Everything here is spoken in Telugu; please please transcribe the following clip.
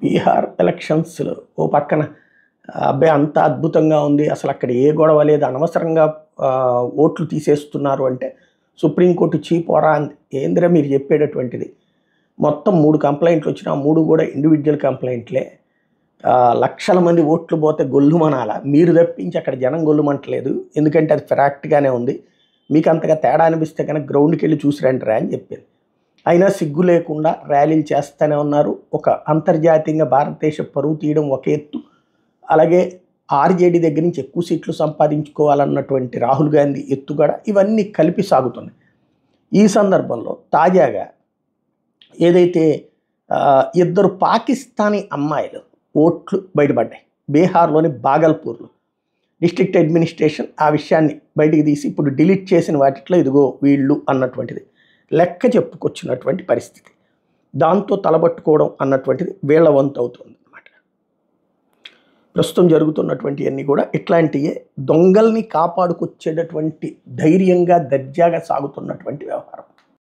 బీహార్ ఎలక్షన్స్లో ఓ పక్కన అబ్బాయి అంత అద్భుతంగా ఉంది, అసలు అక్కడ ఏ గొడవ లేదు, అనవసరంగా ఓట్లు తీసేస్తున్నారు అంటే సుప్రీంకోర్టు చీపోరా అంది. ఏందిరా మీరు చెప్పేటటువంటిది? మొత్తం 3 కంప్లైంట్లు వచ్చినా 3 కూడా ఇండివిజువల్ కంప్లైంట్లే. లక్షల మంది ఓట్లు పోతే గొల్లుమనాల, మీరు తప్పించి అక్కడ జనం గొల్లుమంటలేదు, ఎందుకంటే అది ఫ్యాక్ట్గానే ఉంది. మీకు అంతగా తేడా అనిపిస్తే కనుక గ్రౌండ్కి వెళ్ళి చూసి రండిరా అని చెప్పింది. అయినా సిగ్గు లేకుండా ర్యాలీలు చేస్తూనే ఉన్నారు. ఒక అంతర్జాతీయంగా భారతదేశ పరువు తీయడం ఒక ఎత్తు, అలాగే ఆర్జేడీ దగ్గర నుంచి ఎక్కువ సీట్లు సంపాదించుకోవాలన్నటువంటి రాహుల్ గాంధీ ఎత్తుగడ, ఇవన్నీ కలిపి సాగుతున్నాయి. ఈ సందర్భంలో తాజాగా ఏదైతే 2 పాకిస్తానీ అమ్మాయిలు ఓట్లు బయటపడ్డాయి. బీహార్లోని బాగల్పూర్లో డిస్ట్రిక్ట్ అడ్మినిస్ట్రేషన్ ఆ విషయాన్ని బయటికి తీసి ఇప్పుడు డిలీట్ చేసిన వాటిలో ఇదిగో వీళ్ళు అన్నటువంటిది లెక్క చెప్పుకొచ్చినటువంటి పరిస్థితి. దాంతో తలబట్టుకోవడం అన్నటువంటిది వీళ్ళ వంతు అవుతుంది అన్నమాట. ప్రస్తుతం జరుగుతున్నటువంటి అన్నీ కూడా ఇట్లాంటివే, దొంగల్ని కాపాడుకొచ్చేటటువంటి ధైర్యంగా దర్జాగా సాగుతున్నటువంటి వ్యవహారం.